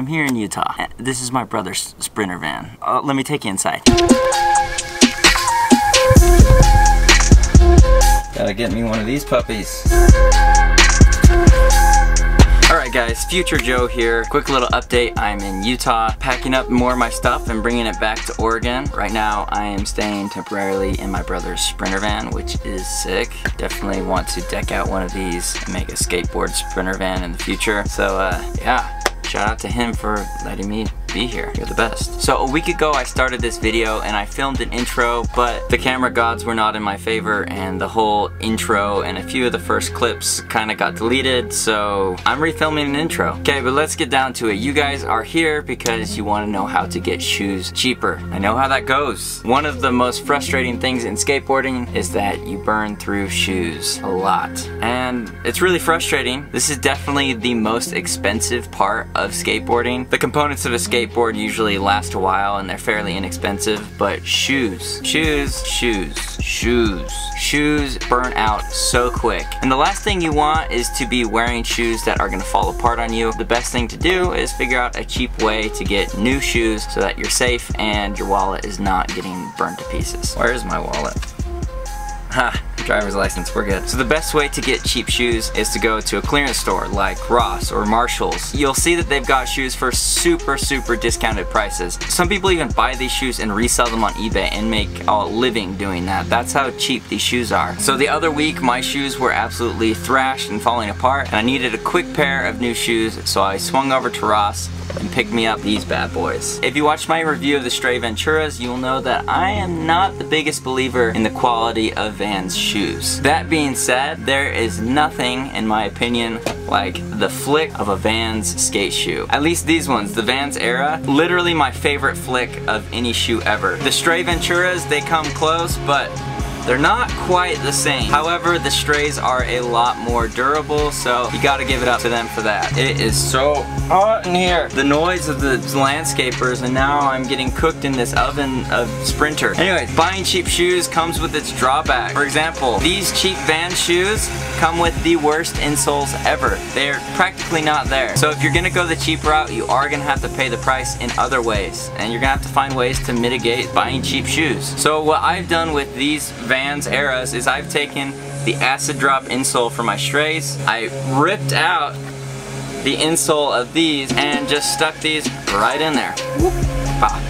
I'm here in Utah. This is my brother's Sprinter van. Let me take you inside. Gotta get me one of these puppies. Alright guys, Future Joe here. Quick little update. I'm in Utah, packing up more of my stuff and bringing it back to Oregon. Right now I am staying temporarily in my brother's Sprinter van, which is sick. Definitely want to deck out one of these and make a skateboard Sprinter van in the future. So yeah, shout out to him for letting me be here. You're the best. So a week ago I started this video and I filmed an intro, but the camera gods were not in my favor and the whole intro and a few of the first clips kind of got deleted, so I'm refilming an intro. Okay, but let's get down to it. You guys are here because you want to know how to get shoes cheaper. I know how that goes. One of the most frustrating things in skateboarding is that you burn through shoes a lot, and it's really frustrating. This is definitely the most expensive part of skateboarding. The components of a skateboard usually last a while and they're fairly inexpensive, but shoes burn out so quick. And the last thing you want is to be wearing shoes that are gonna fall apart on you. The best thing to do is figure out a cheap way to get new shoes so that you're safe and your wallet is not getting burned to pieces. Where is my wallet? Ha, driver's license, we're good. So the best way to get cheap shoes is to go to a clearance store like Ross or Marshall's. You'll see that they've got shoes for super discounted prices. Some people even buy these shoes and resell them on eBay and make a living doing that. That's how cheap these shoes are. So the other week my shoes were absolutely thrashed and falling apart and I needed a quick pair of new shoes, so I swung over to Ross and picked me up these bad boys. If you watched my review of the Stray Venturas, you'll know that I am not the biggest believer in the quality of Vans shoes. That being said, there is nothing, in my opinion, like the flick of a Vans skate shoe. At least these ones, the Vans era, literally my favorite flick of any shoe ever. The Stray Venturas, they come close, but they're not quite the same. However, the Strays are a lot more durable, so you gotta give it up to them for that. It is so hot in here. The noise of the landscapers, and now I'm getting cooked in this oven of Sprinter. Anyways, buying cheap shoes comes with its drawback. For example, these cheap Vans shoes come with the worst insoles ever. They're practically not there. So if you're gonna go the cheap route, you are gonna have to pay the price in other ways, and you're gonna have to find ways to mitigate buying cheap shoes. So what I've done with these Vans eras is I've taken the acid drop insole for my Strays, I ripped out the insole of these and just stuck these right in there. Whoop. Bah.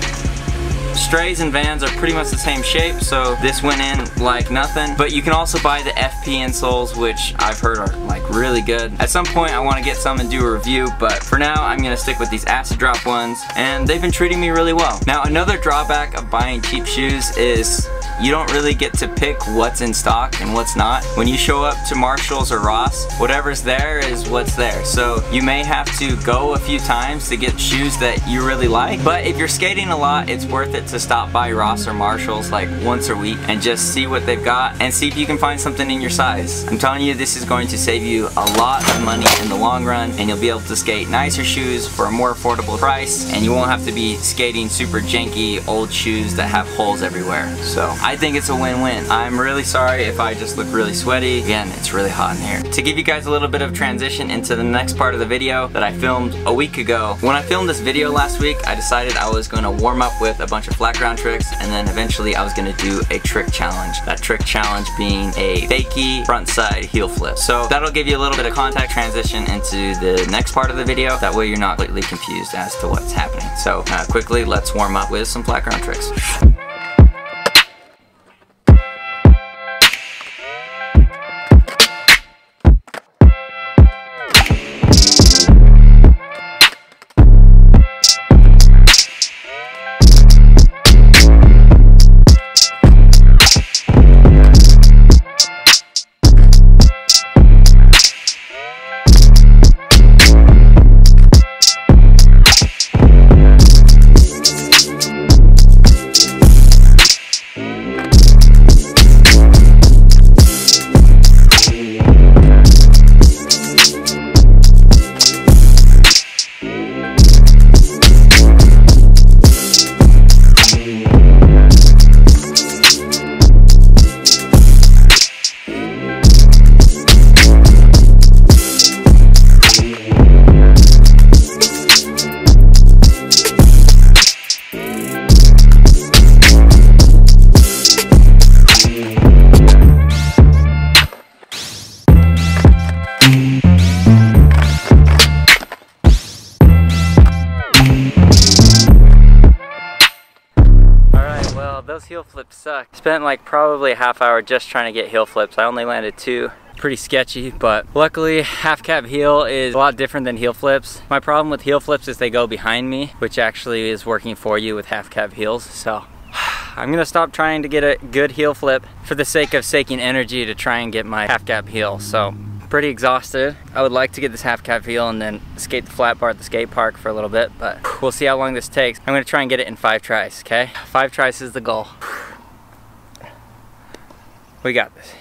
Strays and Vans are pretty much the same shape, so this went in like nothing. But you can also buy the FP insoles, which I've heard are like really good. At some point I want to get some and do a review, but for now I'm gonna stick with these acid drop ones, and they've been treating me really well. Now another drawback of buying cheap shoes is you don't really get to pick what's in stock and what's not. When you show up to Marshall's or Ross, whatever's there is what's there. So you may have to go a few times to get shoes that you really like, but if you're skating a lot, it's worth it to stop by Ross or Marshall's like once a week and just see what they've got and see if you can find something in your size. I'm telling you, this is going to save you a lot of money in the long run, and you'll be able to skate nicer shoes for a more affordable price, and you won't have to be skating super janky old shoes that have holes everywhere. So I think it's a win-win. I'm really sorry if I just look really sweaty. Again, it's really hot in here. To give you guys a little bit of transition into the next part of the video that I filmed a week ago. When I filmed this video last week, I decided I was going to warm up with a bunch of flatground tricks, and then eventually I was going to do a trick challenge. That trick challenge being a fakie frontside heel flip. So that'll give you a little bit of contact transition into the next part of the video. That way you're not completely confused as to what's happening. So quickly, let's warm up with some flatground tricks. Well, those heel flips suck. Spent like probably a half hour just trying to get heel flips. I only landed 2. Pretty sketchy, but luckily half cab heel is a lot different than heel flips. My problem with heel flips is they go behind me, which actually is working for you with half cab heels. So I'm gonna stop trying to get a good heel flip for the sake of saving energy to try and get my half cab heel. So pretty exhausted. I would like to get this half cab heel and then skate the flat bar at the skate park for a little bit, but we'll see how long this takes. I'm gonna try and get it in 5 tries, okay? 5 tries is the goal. We got this.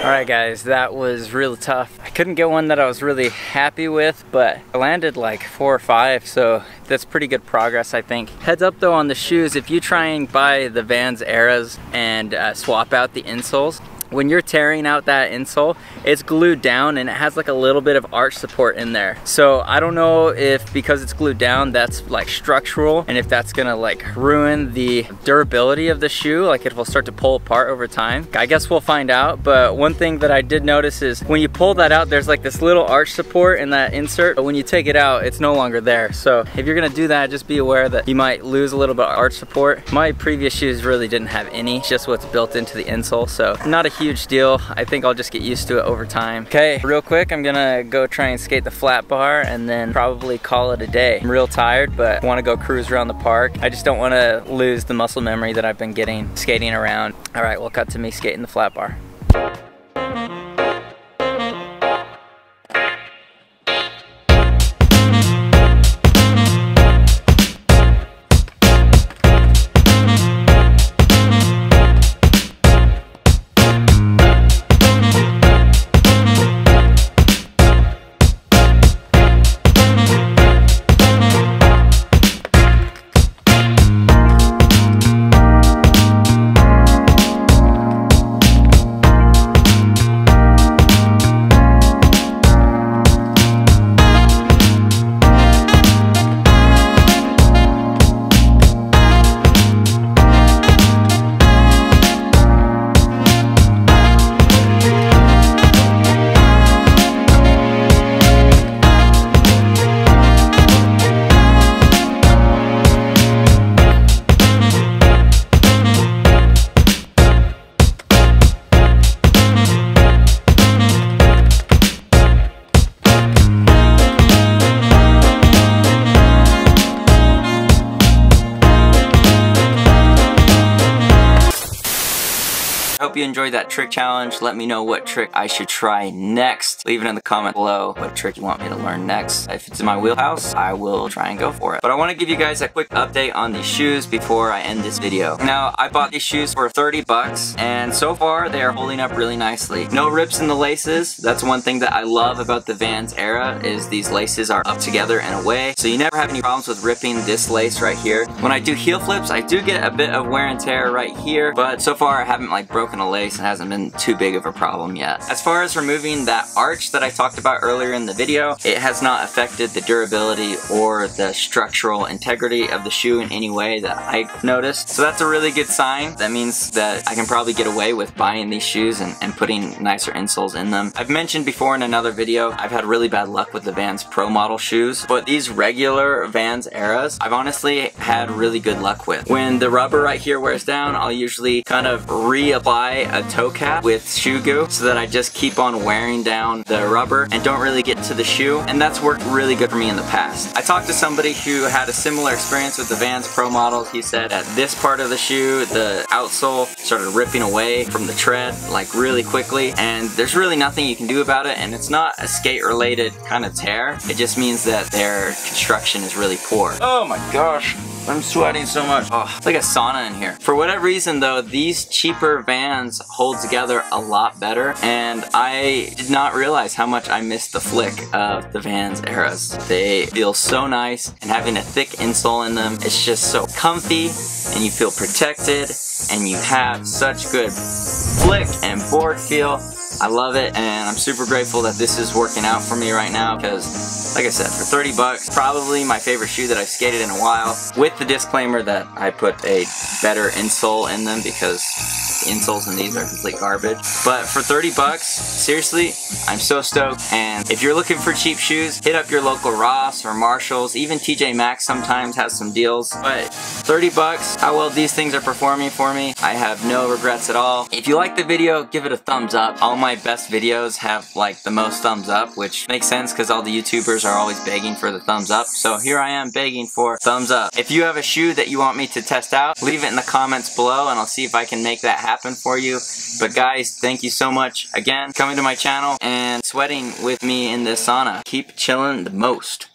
Alright guys, that was really tough. I couldn't get one that I was really happy with, but I landed like 4 or 5, so that's pretty good progress, I think. Heads up though on the shoes, if you try and buy the VANS eras and swap out the insoles, when you're tearing out that insole, it's glued down and it has like a little bit of arch support in there. So I don't know if because it's glued down that's like structural and if that's gonna like ruin the durability of the shoe, like it will start to pull apart over time. I guess we'll find out, but one thing that I did notice is when you pull that out, there's like this little arch support in that insert, but when you take it out, it's no longer there. So if you're gonna do that, just be aware that you might lose a little bit of arch support. My previous shoes really didn't have any, it's just what's built into the insole, so not a huge deal. I think I'll just get used to it over time. Okay, real quick, I'm gonna go try and skate the flat bar and then probably call it a day. I'm real tired, but I wanna go cruise around the park. I just don't wanna lose the muscle memory that I've been getting skating around. All right, we'll cut to me skating the flat bar. Hope you enjoyed that trick challenge. Let me know what trick I should try next. Leave it in the comment below what trick you want me to learn next. If it's in my wheelhouse, I will try and go for it. But I want to give you guys a quick update on these shoes before I end this video. Now, I bought these shoes for 30 bucks, and so far they are holding up really nicely. No rips in the laces. That's one thing that I love about the VANS era, is these laces are up together and away, so you never have any problems with ripping this lace right here. When I do heel flips, I do get a bit of wear and tear right here, but so far I haven't like broken a lace and hasn't been too big of a problem yet. As far as removing that arch that I talked about earlier in the video, it has not affected the durability or the structural integrity of the shoe in any way that I noticed. So that's a really good sign. That means that I can probably get away with buying these shoes and putting nicer insoles in them. I've mentioned before in another video, I've had really bad luck with the VANS Pro model shoes, but these regular VANS eras, I've honestly had really good luck with. When the rubber right here wears down, I'll usually kind of reapply a toe cap with shoe goo so that I just keep on wearing down the rubber and don't really get to the shoe, and that's worked really good for me in the past. I talked to somebody who had a similar experience with the Vans Pro models. He said at this part of the shoe, the outsole started ripping away from the tread like really quickly, and there's really nothing you can do about it, and it's not a skate related kind of tear. It just means that their construction is really poor. Oh my gosh, I'm sweating so much. Oh, it's like a sauna in here. For whatever reason though, these cheaper Vans hold together a lot better, and I did not realize how much I missed the flick of the Vans eras. They feel so nice, and having a thick insole in them, it's just so comfy, and you feel protected, and you have such good flick and board feel. I love it, and I'm super grateful that this is working out for me right now because, like I said, for 30 bucks, probably my favorite shoe that I've skated in a while, with the disclaimer that I put a better insole in them because the insoles in these are complete garbage. But for 30 bucks, seriously, I'm so stoked. And if you're looking for cheap shoes, hit up your local Ross or Marshalls. Even TJ Maxx sometimes has some deals. But 30 bucks, how well these things are performing for me, I have no regrets at all. If you like the video, give it a thumbs up. All my best videos have like the most thumbs up, which makes sense because all the YouTubers are always begging for the thumbs up. So here I am begging for thumbs up. If you have a shoe that you want me to test out, leave it in the comments below and I'll see if I can make that happen for you. But guys, thank you so much again coming to my channel and sweating with me in this sauna. Keep chilling the most.